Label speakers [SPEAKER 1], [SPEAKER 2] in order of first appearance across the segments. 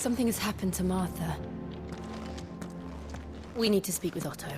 [SPEAKER 1] Something has happened to Martha. We need to speak with Otto.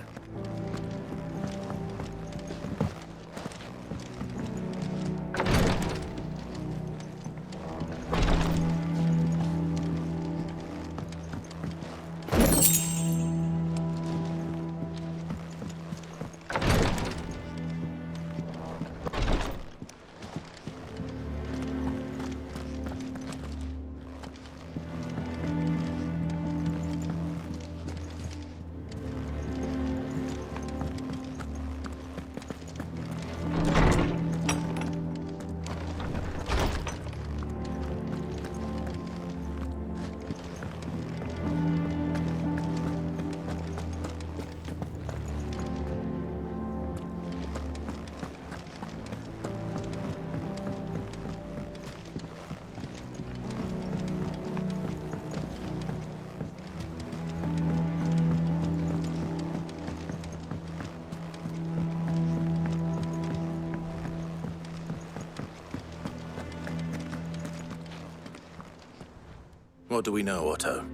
[SPEAKER 2] What do we know, Otto?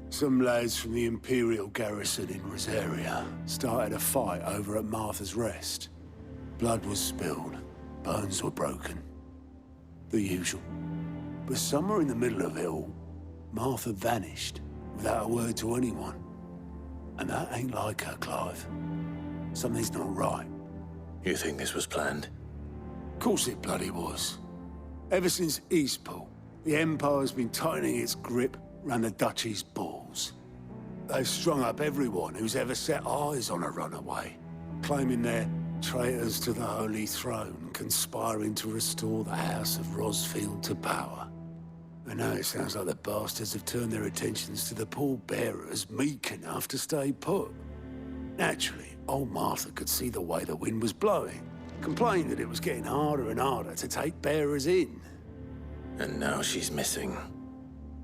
[SPEAKER 3] Some lads from the Imperial garrison in Rosaria started a fight over at Martha's Rest. Blood was spilled, bones were broken. The usual. But somewhere in the middle of it all, Martha vanished without a word to anyone. And that ain't like her, Clive. Something's not right.
[SPEAKER 2] You think this was planned?
[SPEAKER 3] Of course it bloody was. Ever since Eastpool, the Empire's been tightening its grip round the Duchy's balls. They've strung up everyone who's ever set eyes on a runaway, claiming they're traitors to the Holy Throne, conspiring to restore the House of Rosfield to power. And now it sounds like the bastards have turned their attentions to the pallbearers meek enough to stay put. Naturally, old Martha could see the way the wind was blowing, complained that it was getting harder and harder to take bearers in.
[SPEAKER 2] And now she's missing.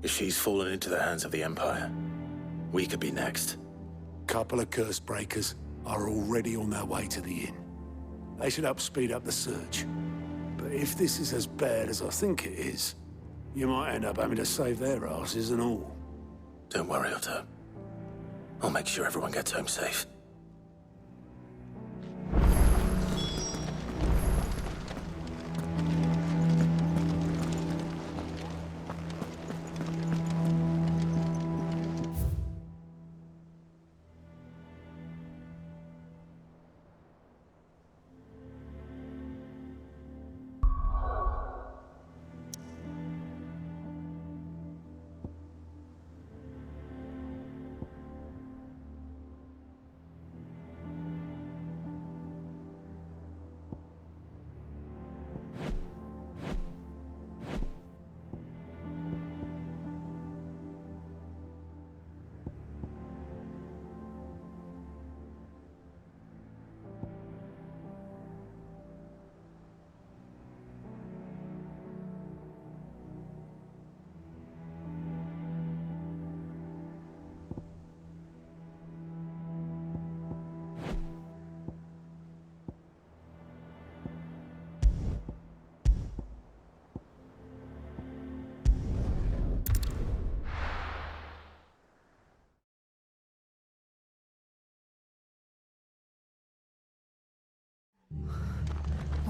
[SPEAKER 2] If she's fallen into the hands of the Empire, we could be next.
[SPEAKER 3] Couple of curse breakers are already on their way to the inn. They should speed up the search. But if this is as bad as I think it is, you might end up having to save their asses and all.
[SPEAKER 2] Don't worry, Otto. I'll make sure everyone gets home safe.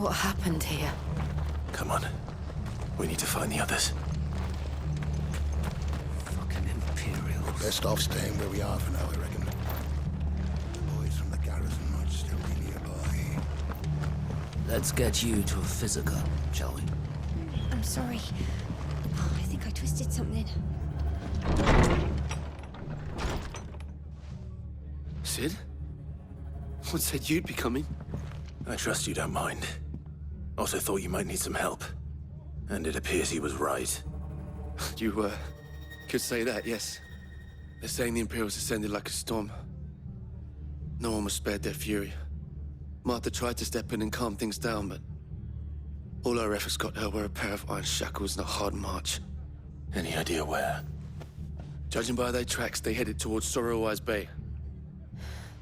[SPEAKER 1] What happened here?
[SPEAKER 2] Come on. We need to find the others.
[SPEAKER 3] Fucking Imperials.
[SPEAKER 4] Best off staying where we are for now, I reckon. The boys from the garrison might still be nearby.
[SPEAKER 5] Let's get you to a physical, shall we?
[SPEAKER 6] I'm sorry. Oh, I think I twisted something.
[SPEAKER 7] Sid? What said you'd be coming?
[SPEAKER 2] I trust you don't mind. Also thought you might need some help. And it appears he was right.
[SPEAKER 7] You, could say that, yes. They're saying the Imperials ascended like a storm. No one was spared their fury. Martha tried to step in and calm things down, but all our efforts got her were a pair of iron shackles and a hard march.
[SPEAKER 2] Any idea where?
[SPEAKER 7] Judging by their tracks, they headed towards Sorrowwise Bay.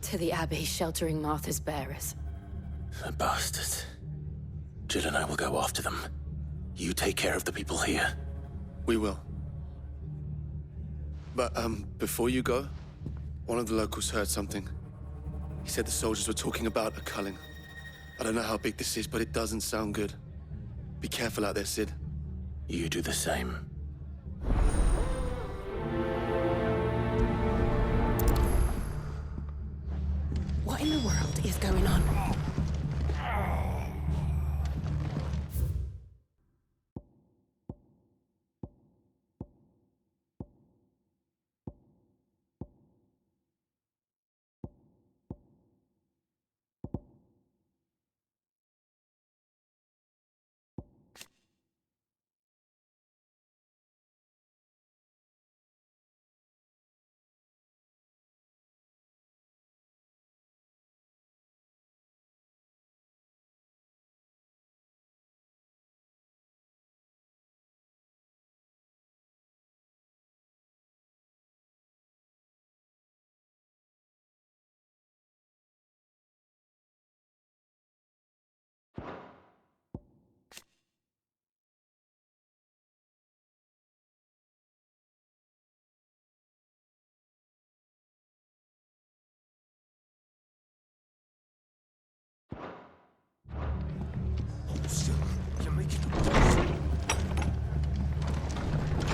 [SPEAKER 1] To the Abbey sheltering Martha's bearers.
[SPEAKER 2] The bastards. Jill and I will go after them. You take care of the people here.
[SPEAKER 7] We will. But, before you go, one of the locals heard something. He said the soldiers were talking about a culling. I don't know how big this is, but it doesn't sound good. Be careful out there, Sid.
[SPEAKER 2] You do the same.
[SPEAKER 8] What in the world is going on?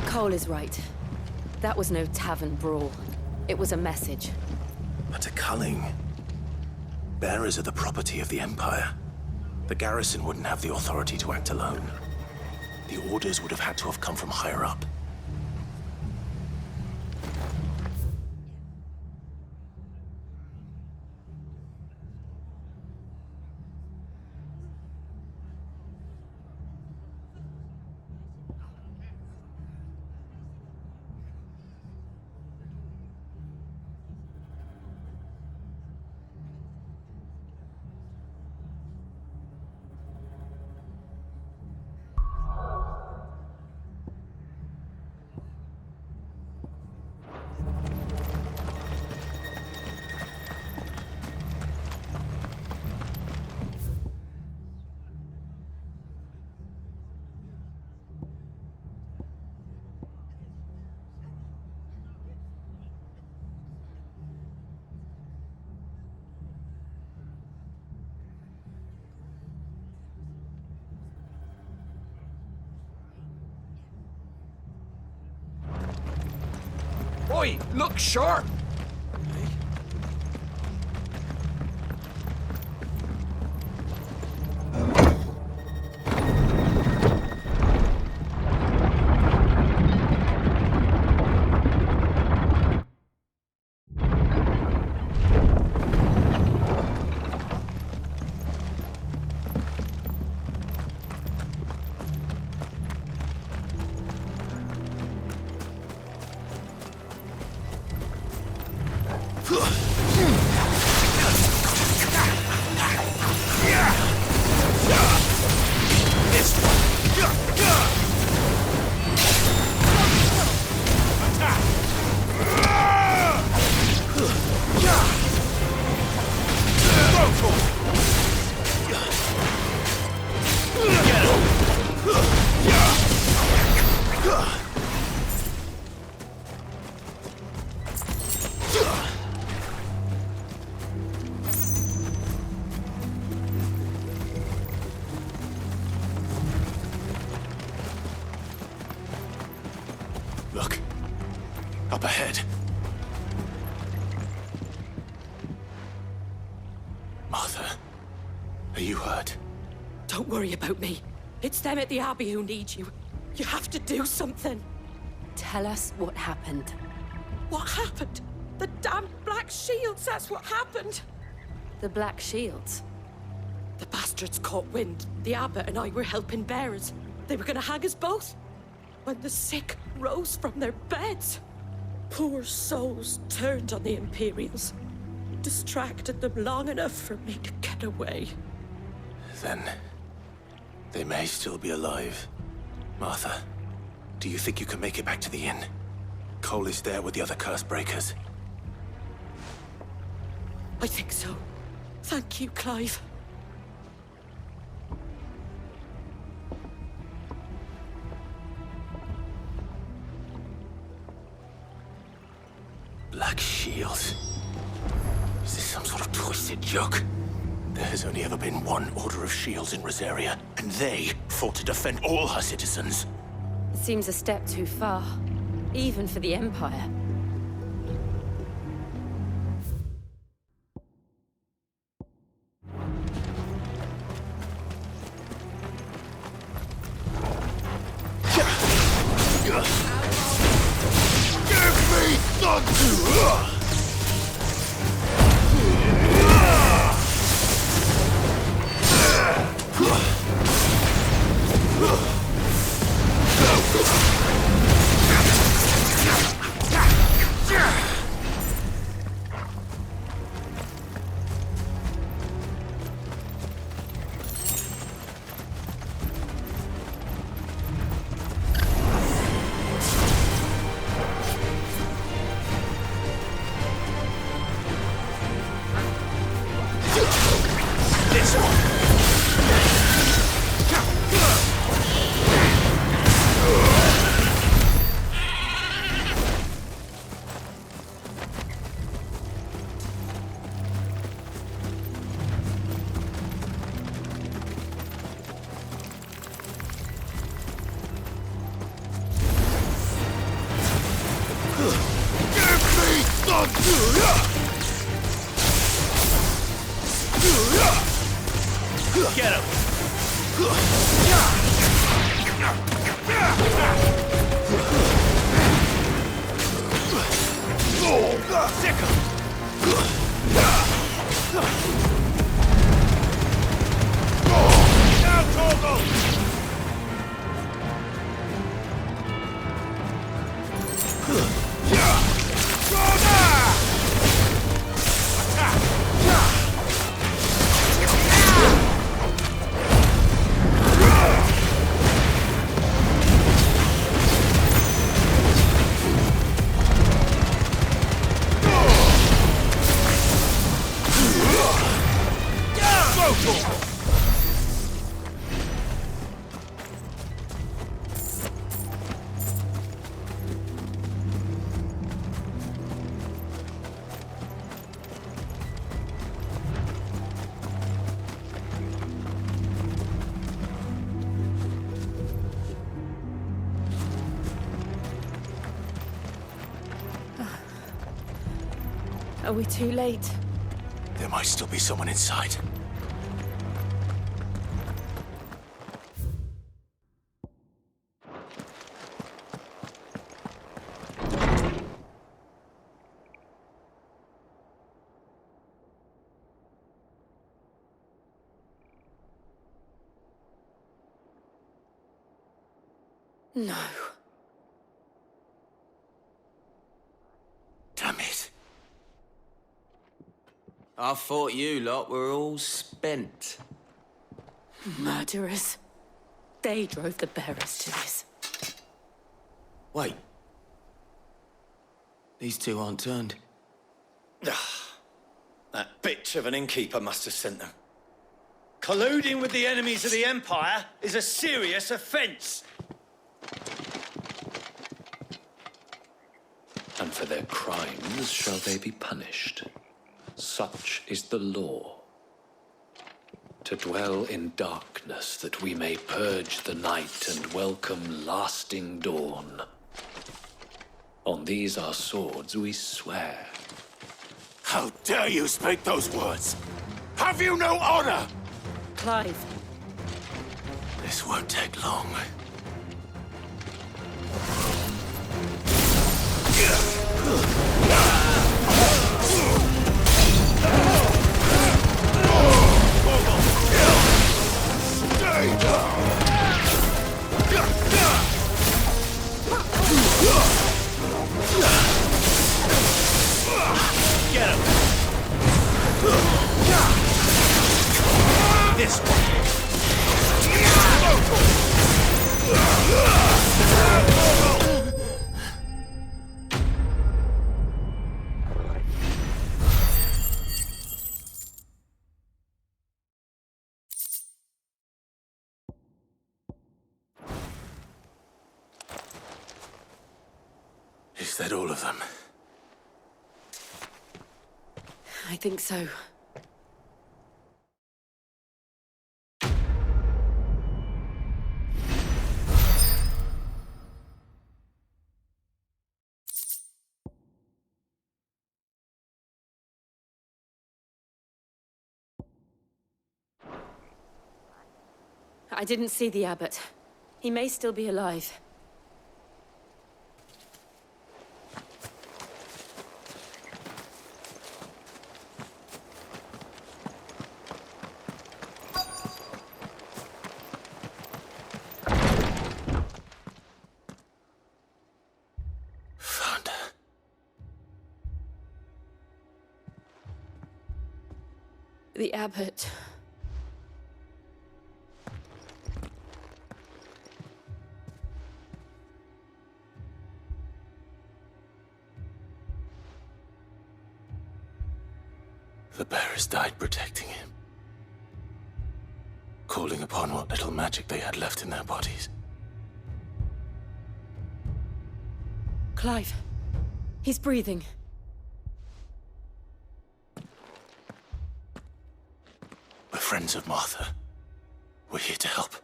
[SPEAKER 1] Cole is right. That was no tavern brawl. It was a message.
[SPEAKER 2] But a culling. Bearers are the property of the Empire. The garrison wouldn't have the authority to act alone. The orders would have had to have come from higher up.
[SPEAKER 9] Oi, look sharp!
[SPEAKER 2] Look. Up ahead. Martha, are you hurt?
[SPEAKER 8] Don't worry about me. It's them at the Abbey who need you. You have to do something.
[SPEAKER 1] Tell us what happened.
[SPEAKER 8] What happened? The damn Black Shields, that's what happened.
[SPEAKER 1] The Black Shields.
[SPEAKER 8] The bastards caught wind. The abbot and I were helping bearers. They were gonna hang us both. When the sick rose from their beds, poor souls turned on the Imperials. Distracted them long enough for me to get away.
[SPEAKER 2] Then they may still be alive. Martha, do you think you can make it back to the inn? Cole is there with the other curse breakers.
[SPEAKER 8] I think so. Thank you, Clive.
[SPEAKER 2] Black Shield. Is this some sort of twisted joke? There has only ever been one Order of Shields in Rosaria, and they fought to defend all her citizens.
[SPEAKER 1] It seems a step too far, even for the Empire.
[SPEAKER 2] Get him! Sick him! Now, Torgo!
[SPEAKER 1] Are we too late?
[SPEAKER 2] There might still be someone inside.
[SPEAKER 1] No.
[SPEAKER 2] Damn it.
[SPEAKER 5] I thought you lot were all spent.
[SPEAKER 1] Murderers. They drove the bearers to this.
[SPEAKER 5] Wait. These two aren't turned.
[SPEAKER 10] That bitch of an innkeeper must have sent them. Colluding with the enemies of the Empire is a serious offense.
[SPEAKER 11] And for their crimes shall they be punished. Such is the law. To dwell in darkness that we may purge the night and welcome lasting dawn. On these our swords we swear.
[SPEAKER 2] How dare you speak those words? Have you no honor?
[SPEAKER 1] Clive.
[SPEAKER 2] This won't take long. Get him! This one! Is that all of them?
[SPEAKER 1] I think so. I didn't see the abbot. He may still be alive.
[SPEAKER 2] Found her.
[SPEAKER 1] The abbot.
[SPEAKER 2] The bearers died protecting him. Calling upon what little magic they had left in their bodies.
[SPEAKER 1] Clive. He's breathing.
[SPEAKER 2] We're friends of Martha. We're here to help.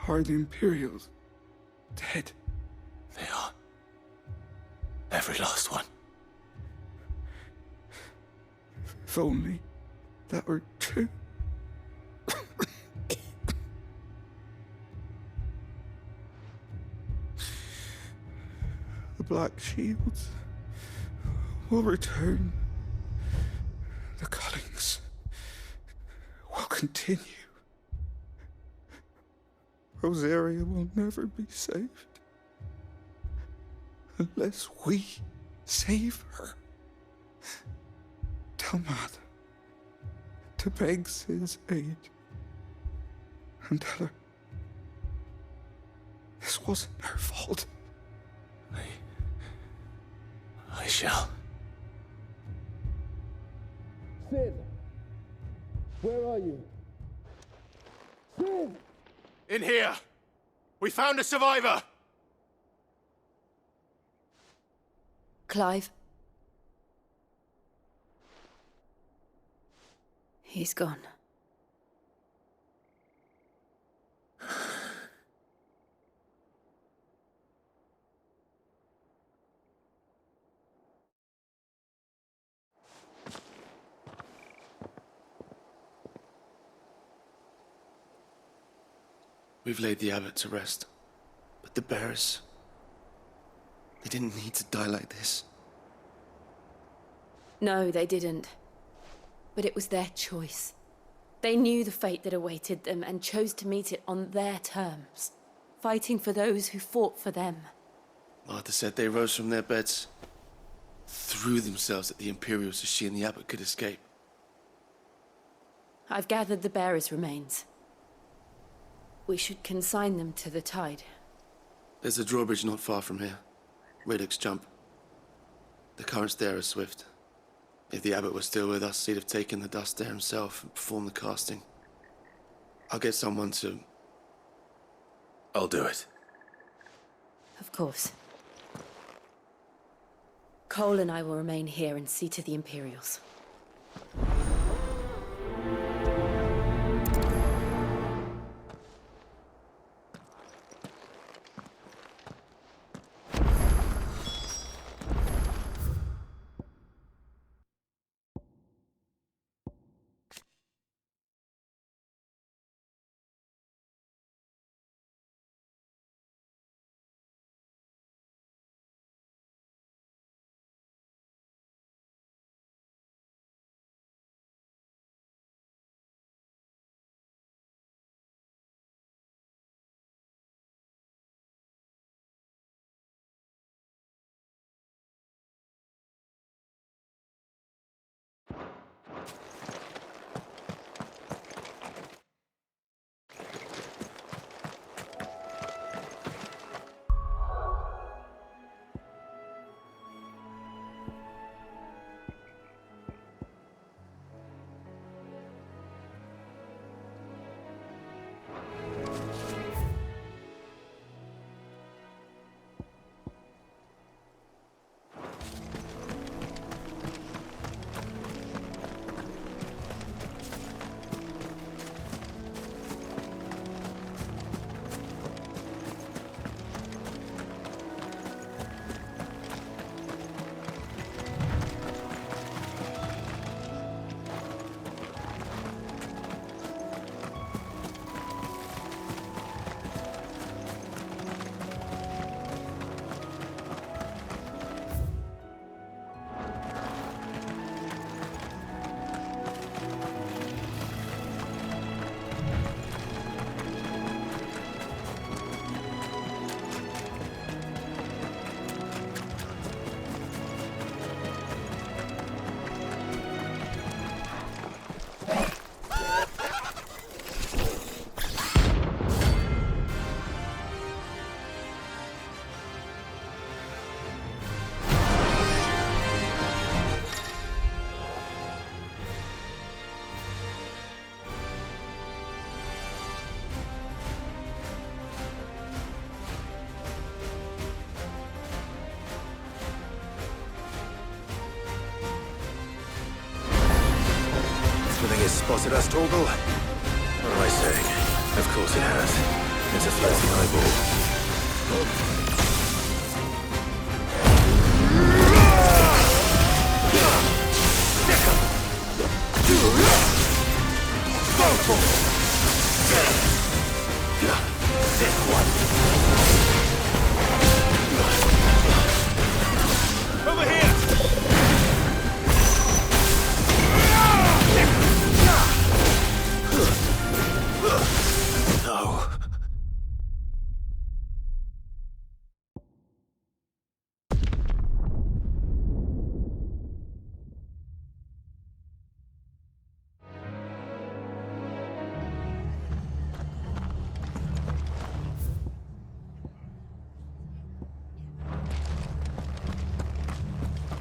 [SPEAKER 12] Are the Imperials dead?
[SPEAKER 2] They are. Every last one.
[SPEAKER 12] If only that were true. The Black Shields will return. The cullings will continue. Rosaria will never be saved unless we save her. Tell Matt to beg his aid and tell her this wasn't her fault.
[SPEAKER 2] I shall.
[SPEAKER 12] Sid, where are you? Sid!
[SPEAKER 2] In here! We found a survivor!
[SPEAKER 1] Clive. He's gone.
[SPEAKER 7] We've laid the abbot to rest. But the bearers... they didn't need to die like this.
[SPEAKER 1] No, they didn't. But it was their choice. They knew the fate that awaited them and chose to meet it on their terms, fighting for those who fought for them.
[SPEAKER 7] Martha said they rose from their beds, threw themselves at the Imperials so she and the abbot could escape.
[SPEAKER 1] I've gathered the bearers' remains. We should consign them to the tide.
[SPEAKER 7] There's a drawbridge not far from here. Radix Jump. The currents there are swift. If the abbot was still with us, he'd have taken the dust there himself and performed the casting. I'll get someone to...
[SPEAKER 2] I'll do it.
[SPEAKER 1] Of course. Cole and I will remain here and see to the Imperials.
[SPEAKER 2] spotted us, Torgal? What am I saying? Of course it has. It's a floating eyeball. Over here! No.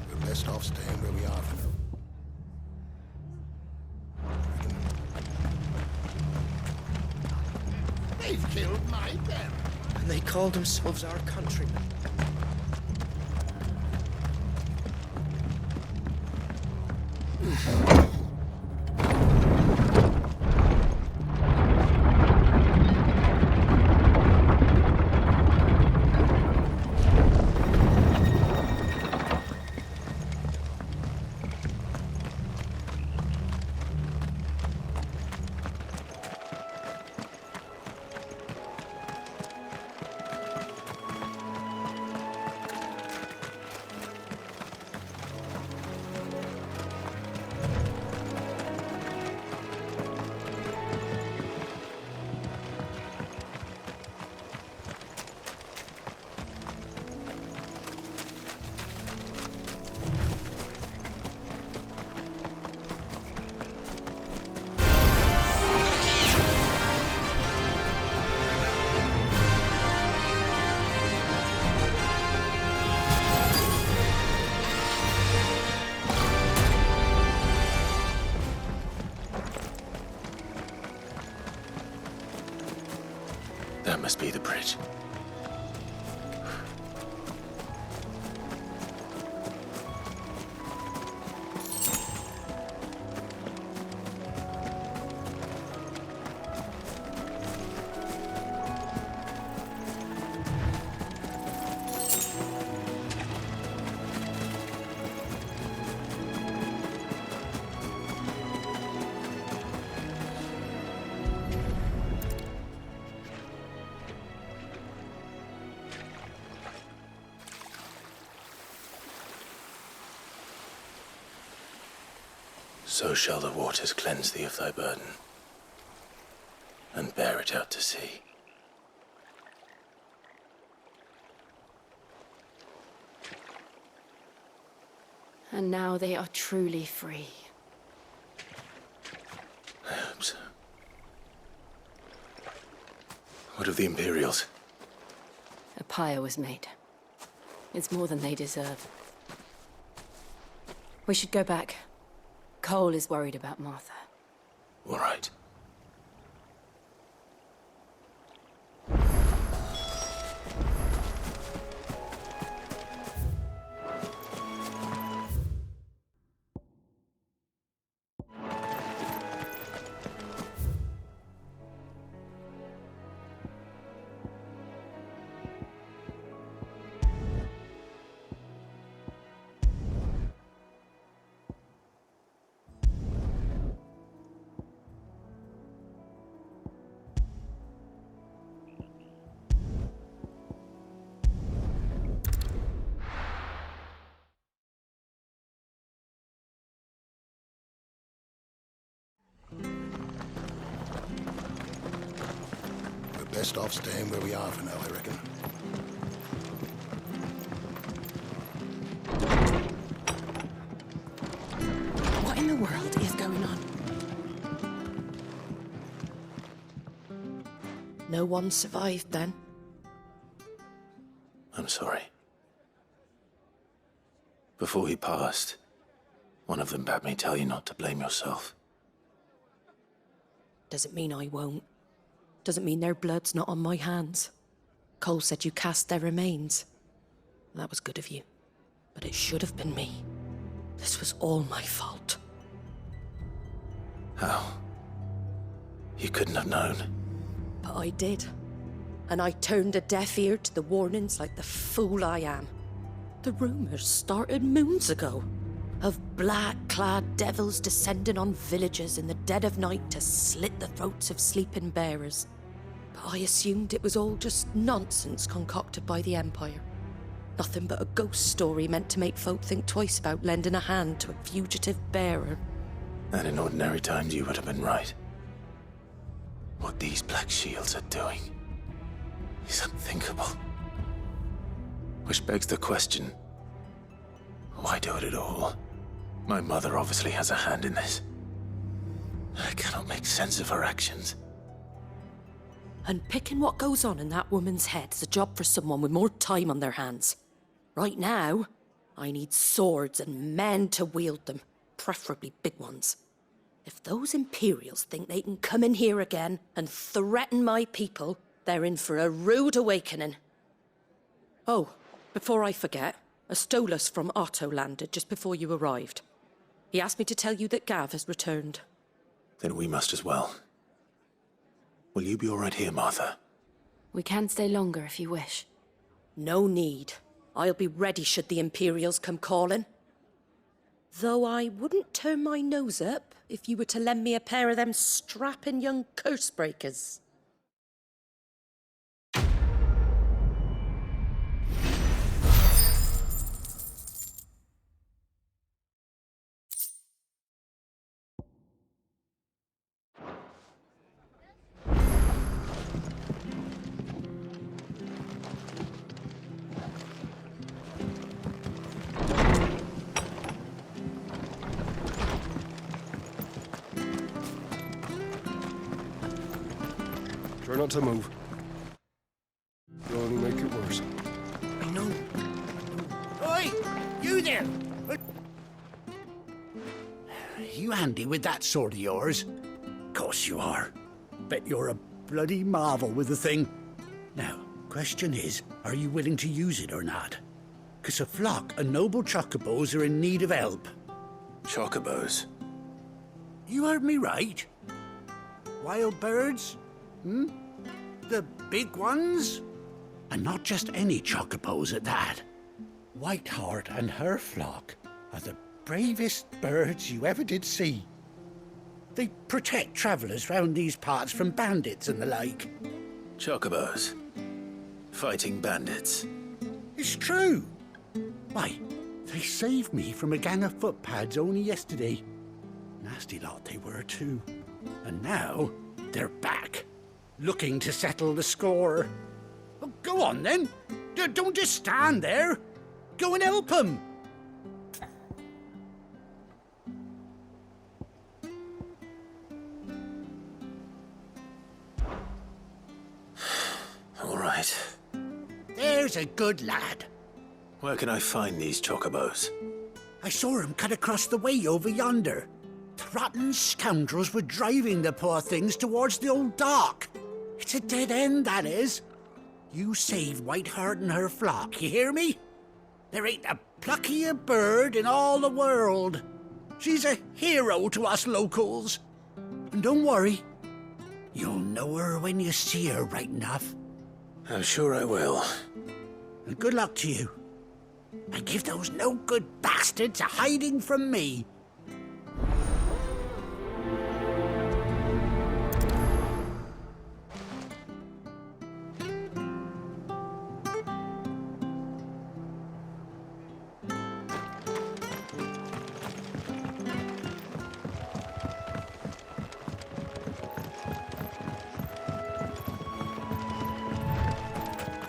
[SPEAKER 4] We're best off staying where we are for now. They've killed my pen.
[SPEAKER 9] And they call themselves our countrymen.
[SPEAKER 2] That must be the bridge. So shall the waters cleanse thee of thy burden, and bear it out to sea.
[SPEAKER 1] And now they are truly free.
[SPEAKER 2] I hope so. What of the Imperials?
[SPEAKER 1] A pyre was made. It's more than they deserve. We should go back. Cole is worried about Martha.
[SPEAKER 2] All right.
[SPEAKER 4] Best off staying where we are for now, I reckon.
[SPEAKER 8] What in the world is going on? No one survived then?
[SPEAKER 2] I'm sorry. Before he passed, one of them bade me tell you not to blame yourself.
[SPEAKER 8] Doesn't mean I won't. Doesn't mean their blood's not on my hands. Cole said you cast their remains. That was good of you. But it should have been me. This was all my fault.
[SPEAKER 2] How? You couldn't have known.
[SPEAKER 8] But I did. And I turned a deaf ear to the warnings like the fool I am. The rumours started moons ago. Of black-clad devils descending on villages in the dead of night to slit the throats of sleeping bearers. But I assumed it was all just nonsense concocted by the Empire. Nothing but a ghost story meant to make folk think twice about lending a hand to a fugitive bearer.
[SPEAKER 2] And in ordinary times you would have been right. What these Black Shields are doing is unthinkable. Which begs the question, why do it at all? My mother obviously has a hand in this. I cannot make sense of her actions.
[SPEAKER 8] Unpicking what goes on in that woman's head is a job for someone with more time on their hands. Right now, I need swords and men to wield them, preferably big ones. If those Imperials think they can come in here again and threaten my people, they're in for a rude awakening. Oh, before I forget, a Stolas from Otto landed just before you arrived. He asked me to tell you that Gav has returned.
[SPEAKER 2] Then we must as well. Will you be all right here, Martha?
[SPEAKER 1] We can stay longer if you wish.
[SPEAKER 8] No need. I'll be ready should the Imperials come calling. Though I wouldn't turn my nose up if you were to lend me a pair of them strapping young curse breakers.
[SPEAKER 12] Try not to move. You'll only make it worse.
[SPEAKER 4] I know. Oi! You there! You handy with that sword of yours? Course you are. Bet you're a bloody marvel with the thing. Now, question is, are you willing to use it or not? 'Cause a flock of noble chocobos are in need of help.
[SPEAKER 2] Chocobos?
[SPEAKER 4] You heard me right. Wild birds? The big ones? And not just any chocobos at that. Whiteheart and her flock are the bravest birds you ever did see. They protect travellers round these parts from bandits and the like.
[SPEAKER 2] Chocobos? Fighting bandits?
[SPEAKER 4] It's true. Why, they saved me from a gang of footpads only yesterday. Nasty lot they were too. And now they're back, looking to settle the score. Well, go on then. Don't just stand there. Go and help them.
[SPEAKER 2] All right.
[SPEAKER 4] There's a good lad.
[SPEAKER 2] Where can I find these chocobos?
[SPEAKER 4] I saw him cut across the way over yonder. The rotten scoundrels were driving the poor things towards the old dock. It's a dead end, that is. You save Whiteheart and her flock, you hear me? There ain't a pluckier bird in all the world. She's a hero to us locals. And don't worry, you'll know her when you see her right enough.
[SPEAKER 2] I'm sure I will.
[SPEAKER 4] And good luck to you. And give those no-good bastards a hiding from me.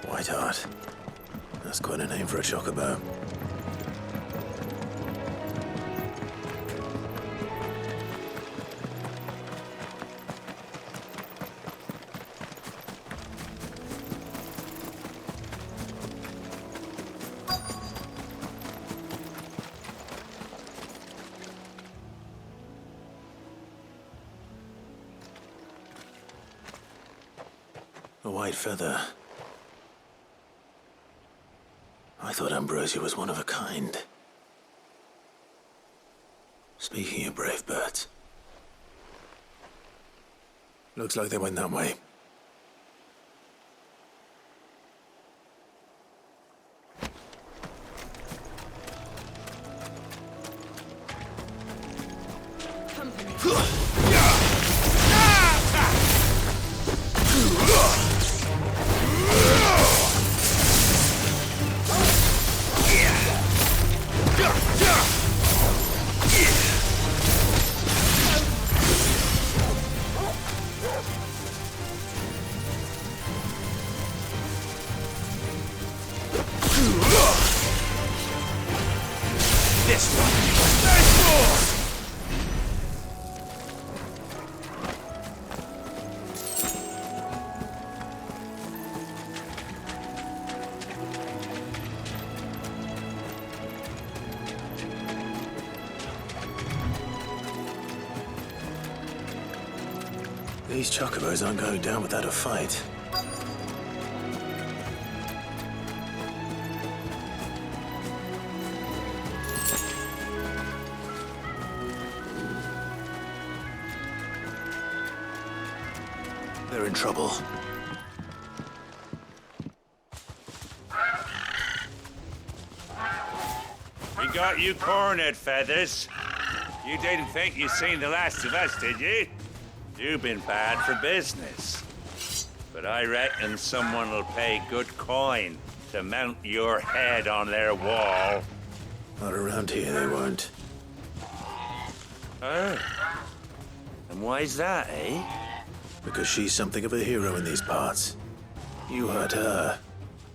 [SPEAKER 2] Whiteheart. That's quite a name for a chocobo. A white feather. I thought Ambrosia was one of a kind. Speaking of brave birds, Looks like they went that way.
[SPEAKER 10] This one. There's more!
[SPEAKER 2] These chocobos aren't going down without a fight. They're in trouble.
[SPEAKER 13] We got you cornered, Feathers. You didn't think you'd seen the last of us, did you? You've been bad for business. But I reckon someone will pay good coin to mount your head on their wall.
[SPEAKER 2] Not around here, they won't.
[SPEAKER 13] Oh. And why's that, eh?
[SPEAKER 2] Because she's something of a hero in these parts. You hurt her,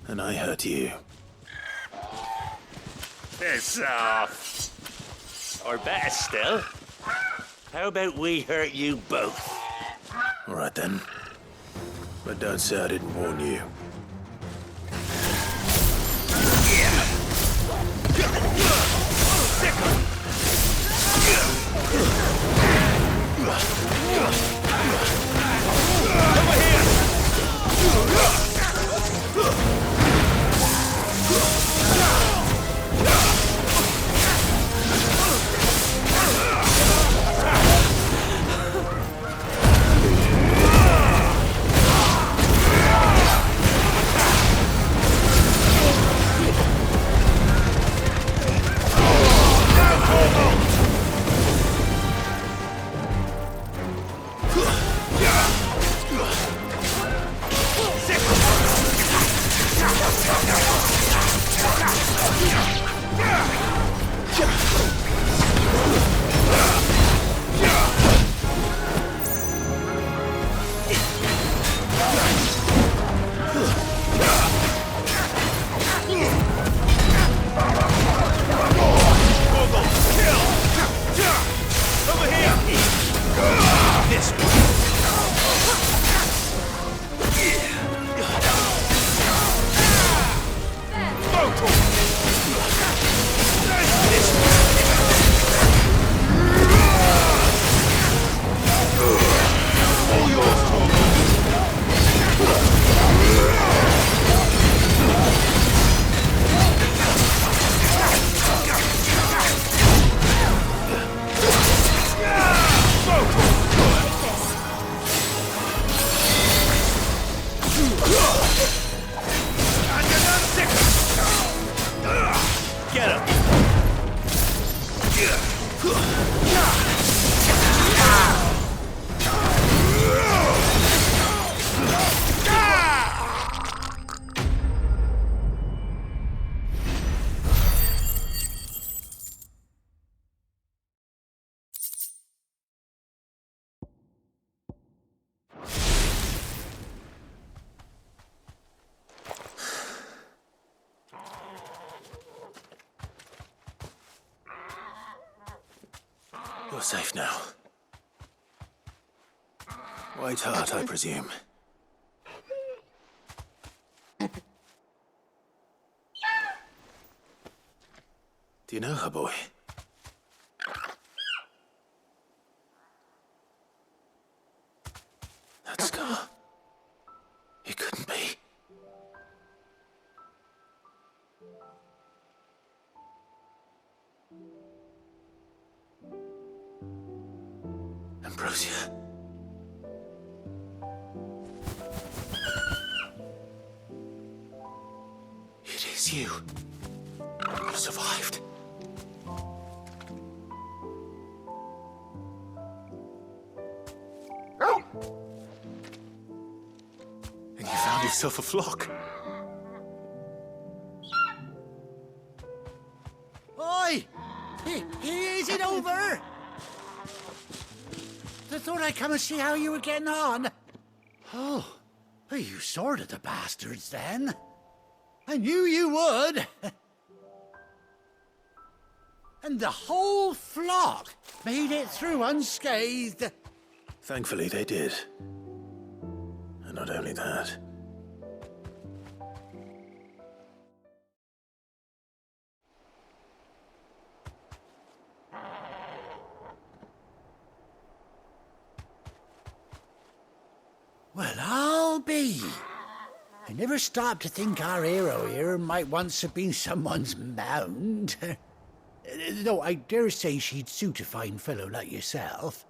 [SPEAKER 2] and I hurt you.
[SPEAKER 13] Piss off. Or better still, how about we hurt you both?
[SPEAKER 2] All right then. But don't say I didn't warn you. You're safe now. White heart, I presume. Do you know her, boy? That scar. It couldn't be. Ambrosia. was you. You survived. And you found yourself a flock.
[SPEAKER 4] Oi! Is it over? I thought I'd come and see how you were getting on. Oh, you sorted the bastards then. I knew you would. And the whole flock made it through unscathed.
[SPEAKER 2] Thankfully, they did. And not only that.
[SPEAKER 4] Well, I'll be. I never stopped to think our hero here might once have been someone's mount. Though I dare say she'd suit a fine fellow like yourself.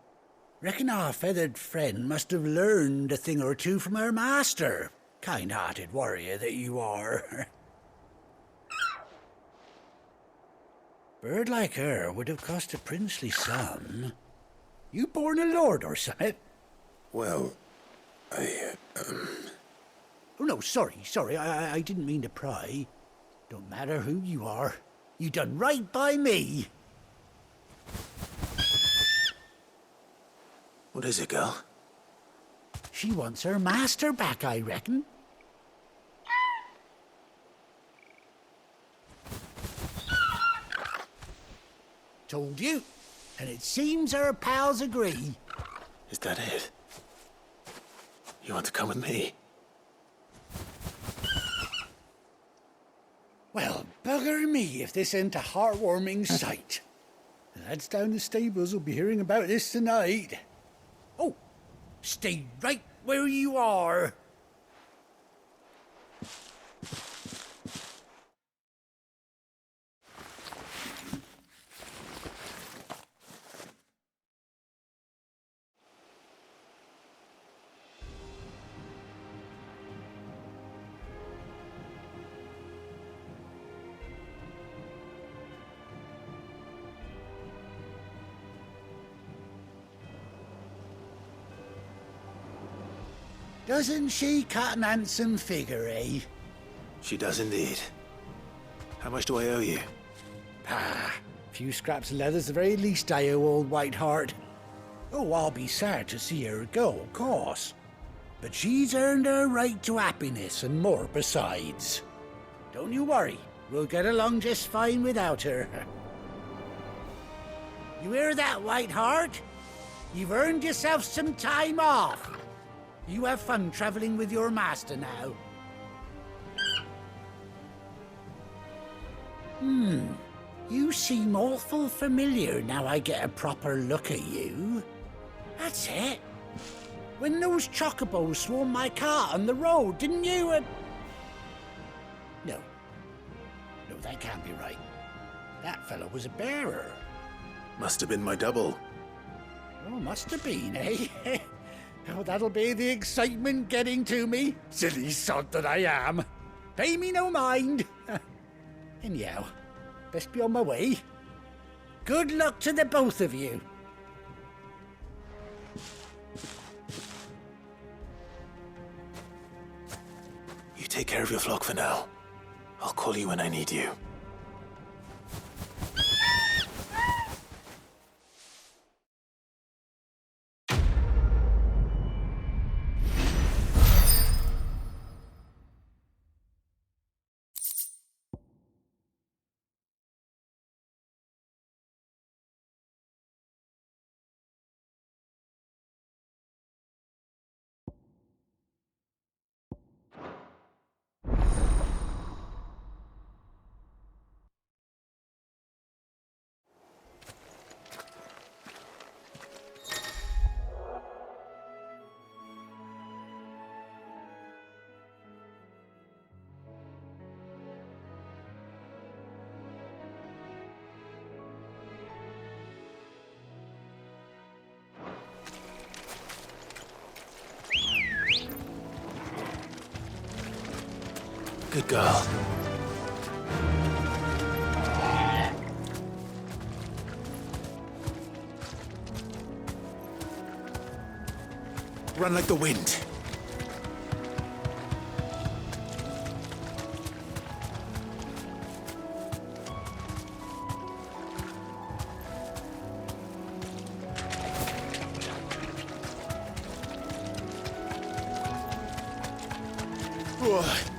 [SPEAKER 4] Reckon our feathered friend must have learned a thing or two from her master. Kind-hearted warrior that you are. Bird like her would have cost a princely sum. You born a lord or something?
[SPEAKER 2] Well,
[SPEAKER 4] Oh, no, sorry. I didn't mean to pry. Don't matter who you are. You done right by me.
[SPEAKER 2] What is it, girl?
[SPEAKER 4] She wants her master back, I reckon. Told you. And it seems her pals agree.
[SPEAKER 2] Is that it? You want to come with me?
[SPEAKER 4] Well, bugger me if this ain't a heartwarming sight. The lads down the stables will be hearing about this tonight. Oh, stay right where you are. Doesn't she cut an handsome figure, eh?
[SPEAKER 2] She does indeed. How much do I owe you?
[SPEAKER 4] A few scraps of leather's the very least I owe old Whiteheart. Oh, I'll be sad to see her go, of course. But she's earned her right to happiness and more besides. Don't you worry, we'll get along just fine without her. You hear that, Whiteheart? You've earned yourself some time off. You have fun traveling with your master now. You seem awful familiar now I get a proper look at you. That's it. When those chocobos swarmed my car on the road, didn't you? No, that can't be right. That fellow was a bearer.
[SPEAKER 2] Must have been my double.
[SPEAKER 4] Oh, must have been, eh? Oh, that'll be the excitement getting to me. Silly sod that I am. Pay me no mind. Anyhow, best be on my way. Good luck to the both of you.
[SPEAKER 2] You take care of your flock for now. I'll call you when I need you. Good girl.
[SPEAKER 3] Run like the wind. Whoa.